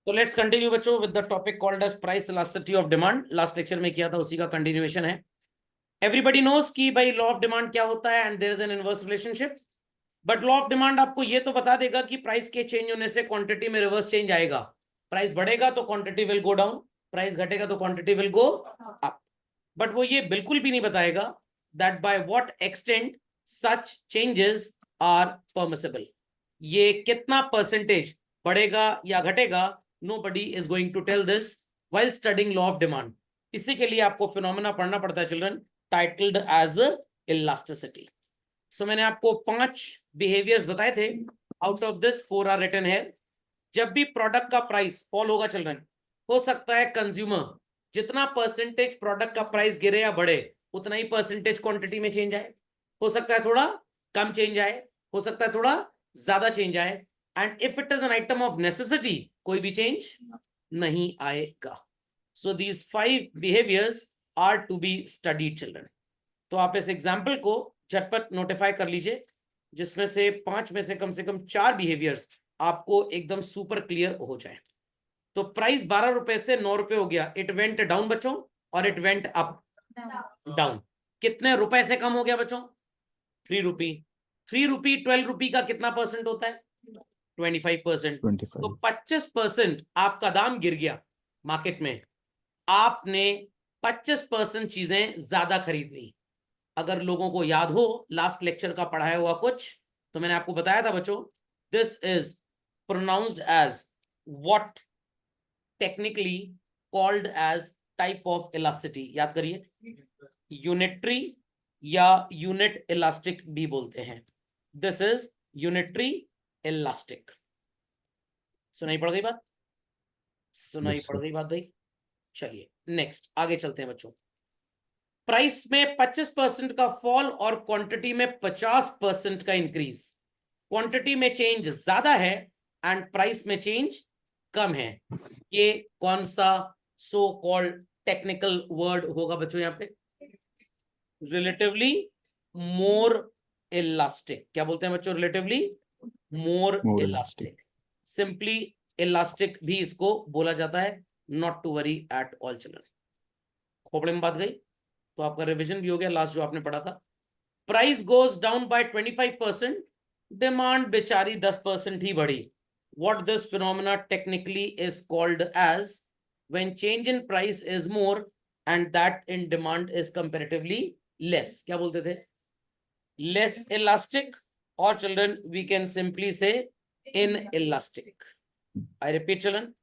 तो let's continue बच्चों with the topic called as price elasticity of demand. Last lecture में किया था, उसी का कंटिन्यूएशन है। एवरीबॉडी नोज कि भाई लॉ ऑफ डिमांड क्या होता है and there is an inverse relationship. But law of demand आपको ये तो बता देगा कि प्राइस के चेंज होने से क्वांटिटी में रिवर्स चेंज आएगा। प्राइस बढ़ेगा तो quantity will go down, price घटेगा तो quantity will go up. But वो ये बिल्कुल भी नहीं बताएगा that by what extent such changes are permissible. ये कितना परसेंटेज बढ़ेगा या घटेगा, nobody is going to tell this while studying law of demand. इसी के लिए आपको फिनोमेना पढ़ना पड़ता है children, titled as elasticity. So मैंने आपको 5 बिहेवियर्स बताए थे, out of this 4 are written here. जब भी प्रोडक्ट का प्राइस फॉल होगा चिल्ड्रन, हो सकता है कंज्यूमर जितना परसेंटेज प्रोडक्ट का प्राइस गिरे या बढ़े उतना ही परसेंटेज क्वांटिटी में चेंज आए। हो सकता है थोड़ा कम चेंज आए, हो सकता है थोड़ा ज्यादा चेंज आए। And if it is an item of necessity, कोई भी चेंज नहीं आएगा। So these 5 behaviours are to be studied children. तो आप इस एग्जाम्पल को झटपट नोटिफाई कर लीजिए, जिसमें से 5 में से कम 4 बिहेवियर्स आपको एकदम सुपर क्लियर हो जाए। तो प्राइस 12 रुपए से 9 रुपए हो गया, इट वेंट डाउन बच्चों, और इट वेंट अप डाउन। कितने रुपए से कम हो गया बच्चों? 3 रुपी। 3 रुपी 12 रुपी का कितना परसेंट होता है? 25%। तो 25% आपका दाम गिर गया मार्केट में, आपने 25% चीजें ज्यादा खरीद ली। अगर लोगों को याद हो लास्ट लेक्चर का पढ़ाया हुआ कुछ, तो मैंने आपको बताया था बच्चों, this is pronounced as what technically called as type of elasticity. याद करिए, यूनिटरी या यूनिट इलास्टिक भी बोलते हैं। This is unitary elastic. सुनाई पड़ गई बात? सुनाई पड़ गई बात भाई? चलिए नेक्स्ट आगे चलते हैं बच्चों। प्राइस में 25% का फॉल और क्वांटिटी में 50% का इंक्रीज। क्वांटिटी में चेंज ज्यादा है एंड प्राइस में चेंज कम है। ये कौन सा सो कॉल्ड टेक्निकल वर्ड होगा बच्चों? यहाँ पे रिलेटिवली मोर इलास्टिक। क्या बोलते हैं बच्चों? Relatively more elastic. Simply elastic भी इसको बोला जाता है। Not to worry at all children. खोपड़े में बात गई तो आपका रिवीजन भी हो गया लास्ट जो आपने पढ़ा था। Price goes down by 25%, demand बेचारी 10% ही बढ़ी। What this phenomena technically is called as when change in price is more and that in demand is comparatively less. क्या बोलते थे? लेस इलास्टिक, और children we can simply say inelastic. I repeat children,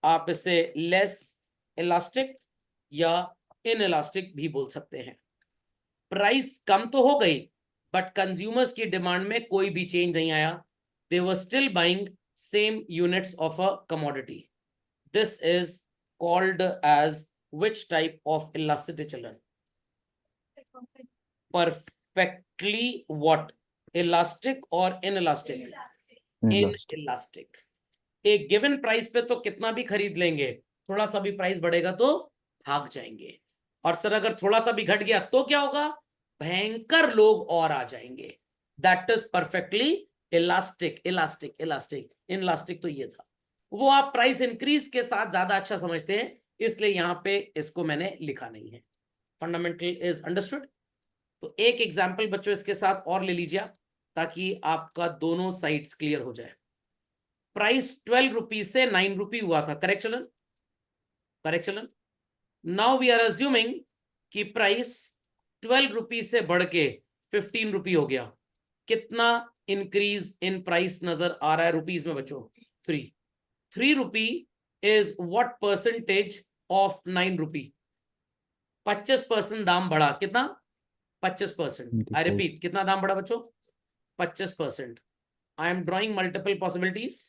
आप इसे less elastic या in elastic भी बोल सकते हैं। प्राइस कम तो हो गई बट कंज्यूमर्स की डिमांड में कोई भी चेंज नहीं आया। They were still buying same units of a commodity. This is called as which type of elasticity children? Perfectly what? Elastic और इन इलास्टिक? Inelastic. एक गिवन प्राइस पे तो कितना भी खरीद लेंगे, थोड़ा सा भी प्राइस बढ़ेगा तो भाग जाएंगे। और सर अगर थोड़ा सा भी घट गया तो क्या होगा? भयंकर लोग और आ जाएंगे। That is perfectly elastic. Elastic elastic in elastic तो ये था। वो आप प्राइस इंक्रीज के साथ ज्यादा अच्छा समझते हैं, इसलिए यहां पे इसको मैंने लिखा नहीं है। Fundamental is understood. तो एक एग्जाम्पल बच्चों इसके साथ और ले लीजिए ताकि आपका दोनों साइड्स क्लियर हो जाए। प्राइस 12 रुपीज से 9 रुपी हुआ था, करेक्ट चलन? करेक्ट चलन। नाउ वी आर अज्यूमिंग कि प्राइस 12 रुपीज से बढ़ के 15 रुपी हो गया। कितना इंक्रीज इन प्राइस नजर आ रहा है रुपीज में बच्चों? 3 रुपी इज व्हाट परसेंटेज ऑफ 9 रुपी? 25% दाम बढ़ा। कितना? 25%। आई रिपीट, कितना दाम बढ़ा बच्चों? 25%। I am drawing multiple possibilities.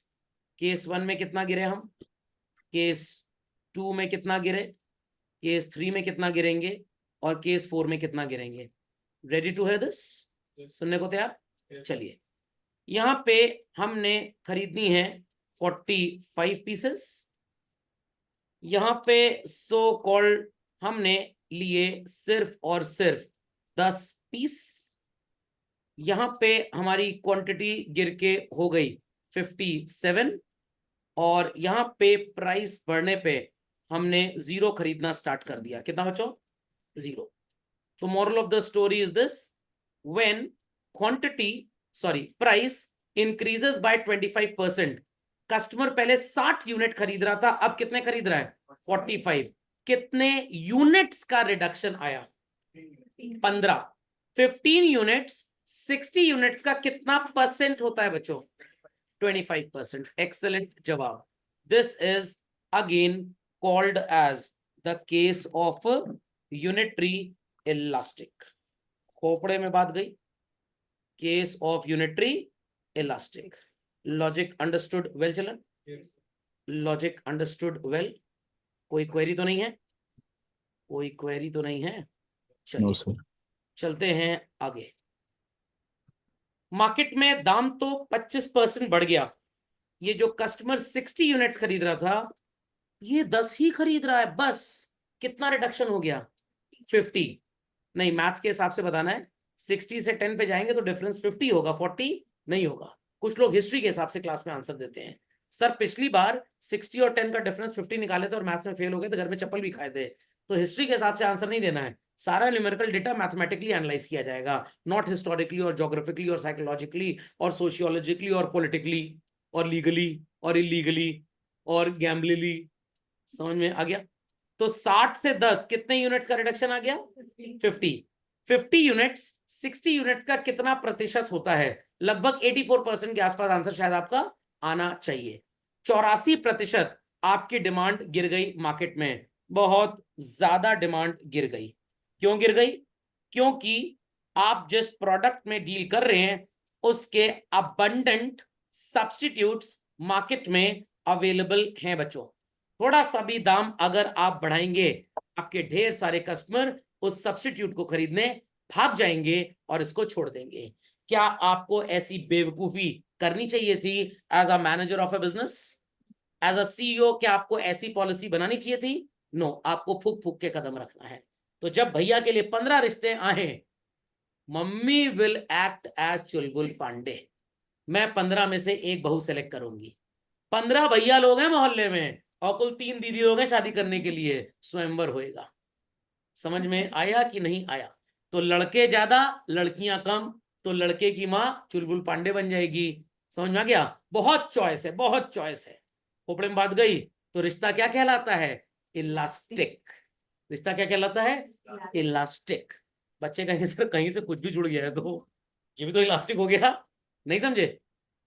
Case 1 में कितना गिरे हम, केस 2 में कितना गिरे, केस 3 में कितना गिरेंगे, और केस 4 में कितना गिरेंगे। Ready to hear this? सुनने को तैयार? चलिए, यहां पे हमने खरीदनी है 45 पीसेस। यहां पे सो कॉल्ड हमने लिए सिर्फ और सिर्फ 10 पीस। यहां पे हमारी क्वांटिटी गिर के हो गई 57। और यहां पे प्राइस बढ़ने पे हमने 0 खरीदना स्टार्ट कर दिया। कितना बच्चों? 0। तो moral of the story is this, when quantity price increases by 25%, customer पहले 60 यूनिट खरीद रहा था, अब कितने खरीद रहा है? 45। कितने यूनिट्स का रिडक्शन आया? 15। 15 यूनिट्स 60 यूनिट्स का कितना परसेंट होता है बच्चों? 25%। एक्सेलेंट जवाब। This is again called as the case of unitary elastic. खोपड़े में बात गई, case of unitary elastic. Logic understood well चलन? Logic understood well? कोई क्वेरी तो नहीं है? कोई क्वेरी तो नहीं है? चलिए सर। चलते हैं आगे। मार्केट में दाम तो 25% बढ़ गया। ये जो कस्टमर 60 यूनिट्स खरीद रहा था, ये 10 ही खरीद रहा है बस। कितना रिडक्शन हो गया? 50। नहीं, मैथ्स के हिसाब से बताना है। 60 से 10 पे जाएंगे तो डिफरेंस 50 होगा, 40 नहीं होगा। कुछ लोग हिस्ट्री के हिसाब से क्लास में आंसर देते हैं, सर पिछली बार 60 और 10 का डिफरेंस 50 निकाले थे और मैथ्स में फेल हो गए तो घर में चप्पल भी खाए थे। तो हिस्ट्री के हिसाब से आंसर नहीं देना है, सारा न्यूमेरिकल डेटा मैथमेटिकली एनालाइज किया जाएगा, नॉट हिस्टोरिकली और ज्योग्राफिकली और साइकोलॉजिकली और सोशियोलॉजिकली और पॉलिटिकली और लीगली और इलीगली और गैम्बलिली। समझ में आ गया? तो 60 से 10 कितने यूनिट्स का रिडक्शन आ गया? 50। 50 यूनिट्स 60 यूनिट्स का कितना प्रतिशत होता है? लगभग 84% के आसपास आंसर शायद आपका आना चाहिए। 84% आपकी डिमांड गिर गई मार्केट में, बहुत ज्यादा डिमांड गिर गई। क्यों गिर गई? क्योंकि आप जिस प्रोडक्ट में डील कर रहे हैं उसके अबंडेंट सब्स्टिट्यूट्स मार्केट में अवेलेबल हैं बच्चों। थोड़ा सा भी दाम अगर आप बढ़ाएंगे, आपके ढेर सारे कस्टमर उस सब्स्टिट्यूट को खरीदने भाग जाएंगे और इसको छोड़ देंगे। क्या आपको ऐसी बेवकूफी करनी चाहिए थी as a manager of a business, as a CEO? क्या आपको ऐसी पॉलिसी बनानी चाहिए थी? नो, आपको फूक फूक के कदम रखना है। तो जब भैया के लिए 15 रिश्ते आए, मम्मी विल एक्ट एज चुलबुल पांडे। मैं 15 में से एक बहू सेलेक्ट करूंगी। 15 भैया लोग हैं मोहल्ले में और कुल 3 दीदी लोग हैं शादी करने के लिए, स्वयंवर होएगा। समझ में आया कि नहीं आया? तो लड़के ज्यादा लड़कियां कम, तो लड़के की माँ चुलबुल पांडे बन जाएगी। समझ में आ गया? बहुत चॉइस है, बहुत चॉइस है। खोपड़े में बात गई। तो रिश्ता क्या कहलाता है? इलास्टिक। रिश्ता क्या कहलाता है? इलास्टिक। बच्चे कहेंगे सर कहीं से कुछ भी जुड़ गया है तो ये भी तो इलास्टिक हो गया। नहीं समझे?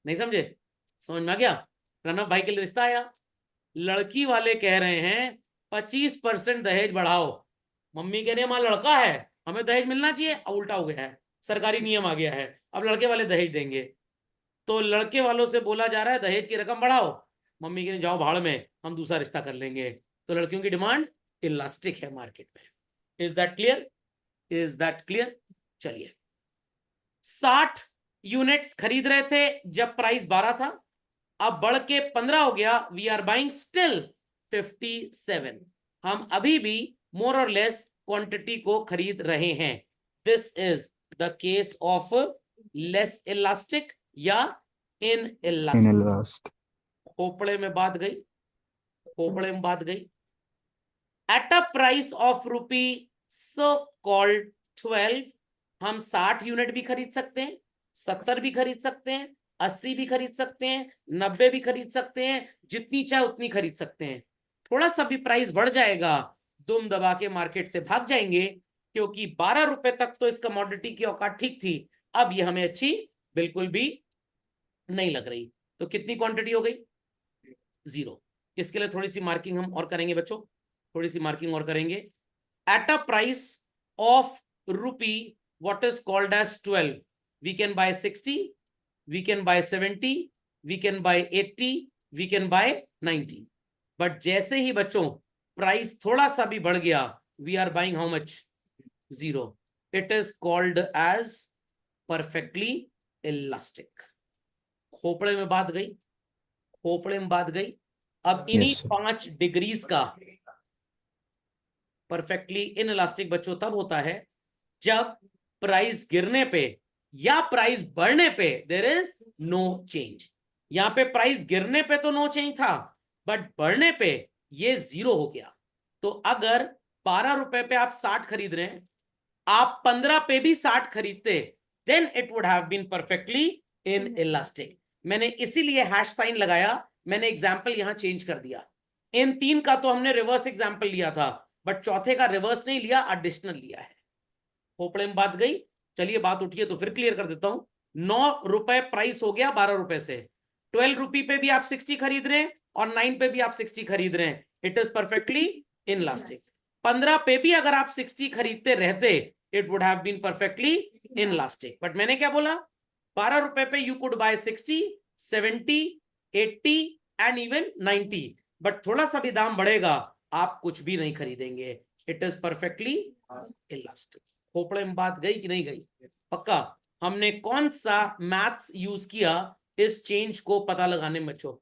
नहीं समझे? समझ में आ गया? प्रणव भाई के लिए रिश्ता आया, लड़की वाले कह रहे हैं 25% दहेज बढ़ाओ। मम्मी कह रही है मां लड़का है, हमें दहेज मिलना चाहिए। अब उल्टा हो गया है, सरकारी नियम आ गया है, अब लड़के वाले दहेज देंगे। तो लड़के वालों से बोला जा रहा है दहेज की रकम बढ़ाओ। मम्मी कह रही जाओ भाड़ में, हम दूसरा रिश्ता कर लेंगे। तो लड़कियों की डिमांड इलास्टिक है मार्केट में। Is that clear? Is that clear? चलिए, 60 यूनिट्स खरीद रहे थे जब प्राइस 12 था, अब बढ़ के 15 हो गया। We are buying still 57। हम अभी भी मोर और लेस क्वांटिटी को खरीद रहे हैं। This is the case of less elastic या इन इन इलास्टिक। लास्ट। खोपड़े में बात गई, खोपड़े में बात गई। At a price of rupee so called 12, हम 60 यूनिट भी खरीद सकते हैं, 70 भी खरीद सकते हैं, 80 भी खरीद सकते हैं, 90 भी खरीद सकते हैं, जितनी चाहे उतनी खरीद सकते हैं। थोड़ा सा भी प्राइस बढ़ जाएगा, दुम दबा के मार्केट से भाग जाएंगे, क्योंकि 12 रुपए तक तो इस कमोडिटी की औकात ठीक थी, अब ये हमें अच्छी बिल्कुल भी नहीं लग रही। तो कितनी क्वांटिटी हो गई? 0। इसके लिए थोड़ी सी मार्किंग हम और करेंगे बच्चों, थोड़ी सी मार्किंग और करेंगे। At a price of rupee what is called as 12, we can buy 60, we can buy 70, we can buy 80, we can buy 90। But जैसे ही बच्चों प्राइस थोड़ा सा भी बढ़ गया, we are buying how much? 0। It is called as perfectly elastic. खोपड़े में बात गई, खोपड़े में बात गई। अब इन्हीं यस सर। 5 डिग्रीज का परफेक्टली इनइलास्टिक बच्चों तब होता है जब प्राइस गिरने पे या प्राइस बढ़ने पे देयर इज नो चेंज। यहाँ पे प्राइस गिरने पे तो नो चेंज था, बट बढ़ने पे ये 0 हो गया। तो अगर 12 रुपए पे आप 60 खरीद रहे हैं, आप 15 पे भी 60 खरीदते, then it would have been perfectly inelastic. मैंने इसीलिए हैश साइन लगाया, मैंने एग्जाम्पल यहां चेंज कर दिया। इन 3 का तो हमने रिवर्स एग्जाम्पल लिया था, बट चौथे का रिवर्स नहीं लिया, एडिशनल लिया है। खोपड़े में बात गई। चलिए बात उठिए तो फिर क्लियर कर देता हूं। 9 रुपए प्राइस हो गया 12 रुपए से, 12 रुपी पे भी आप 60 खरीद रहे हैं और 9 पे भी आप 60 खरीद रहे हैं, it is perfectly inelastic. 15 पे भी अगर आप 60 खरीदते रहते, it would have been perfectly inelastic. But मैंने क्या बोला, 12 रुपए पे you could buy 60, 70, 80 and even 90, but थोड़ा सा भी दाम बढ़ेगा आप कुछ भी नहीं खरीदेंगे, इट इज परफेक्टली इलास्टिक। खोपड़े में बात गई कि नहीं गई? पक्का। हमने कौन सा मैथ्स यूज किया इस चेंज को पता लगाने में बच्चों?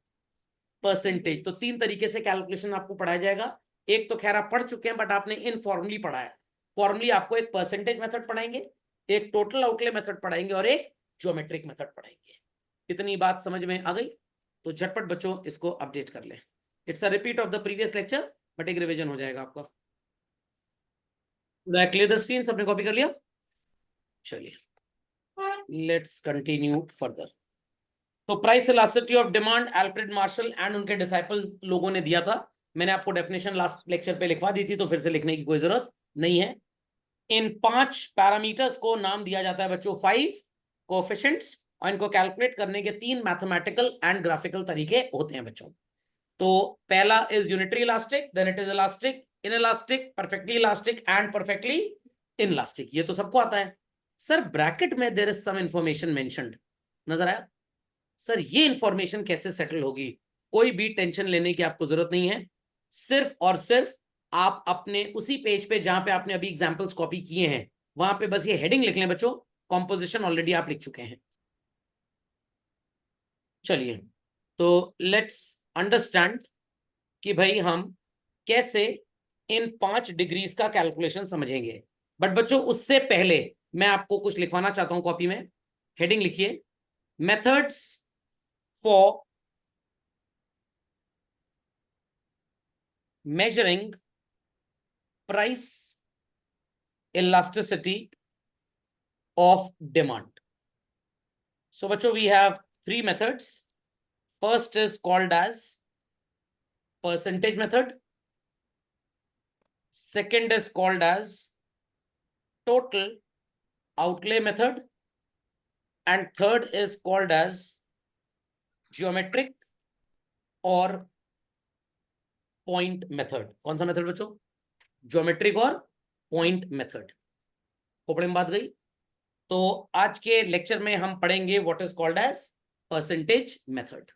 परसेंटेज। तो 3 तरीके से कैलकुलेशन आपको पढ़ाया जाएगा। एक तो खैर आप पढ़ चुके हैं, बट आपने इनफॉर्मली पढ़ा है। फॉर्मली आपको एक परसेंटेज मेथड पढ़ाएंगे, एक टोटल आउटले मेथड पढ़ाएंगे और एक ज्योमेट्रिक मेथड पढ़ाएंगे। इतनी बात समझ में आ गई? तो झटपट बच्चों इसको अपडेट कर ले। It's a repeat of the previous lecture, but एक रिवीजन हो जाएगा आपका। Clear the screen? सबने कॉपी कर लिया? चलिए लेट्स कंटिन्यू फर्दर। तो price elasticity of demand Alfred Marshall and उनके डिसाइपल लोगों ने दिया था। मैंने आपको डेफिनेशन लास्ट लेक्चर पे लिखवा दी थी, तो फिर से लिखने की कोई जरूरत नहीं है। इन 5 पैरामीटर्स को नाम दिया जाता है बच्चों 5 कोएफिशिएंट्स, और इनको कैलकुलेट करने के 3 मैथमेटिकल एंड ग्राफिकल तरीके होते हैं बच्चों। तो पहला is unitary elastic, then it is elastic, inelastic, perfectly elastic and perfectly inelastic. ये तो सबको आता है। सर ब्रैकेट में there is some information mentioned, नजर आया? सर ये इंफॉर्मेशन कैसे सेटल होगी? कोई भी टेंशन लेने की आपको जरूरत नहीं है। सिर्फ और सिर्फ आप अपने उसी पेज पे जहां पे आपने अभी एग्जांपल्स कॉपी किए हैं, वहां पे बस ये हेडिंग लिख लें बच्चों, कॉम्पोजिशन ऑलरेडी आप लिख चुके हैं। चलिए तो लेट्स अंडरस्टैंड कि भाई हम कैसे इन 5 डिग्रीज का कैलकुलेशन समझेंगे। बट बच्चों उससे पहले मैं आपको कुछ लिखवाना चाहता हूं कॉपी में। हेडिंग लिखिए, methods for measuring price elasticity of demand. So बच्चों we have 3 methods. First is called as percentage method. Second is called as total outlay method. And third is called as geometric और point method. कौन सा method बच्चों? Geometric और point method. Khopde में बात गई। तो आज के लेक्चर में हम पढ़ेंगे what is called as percentage method.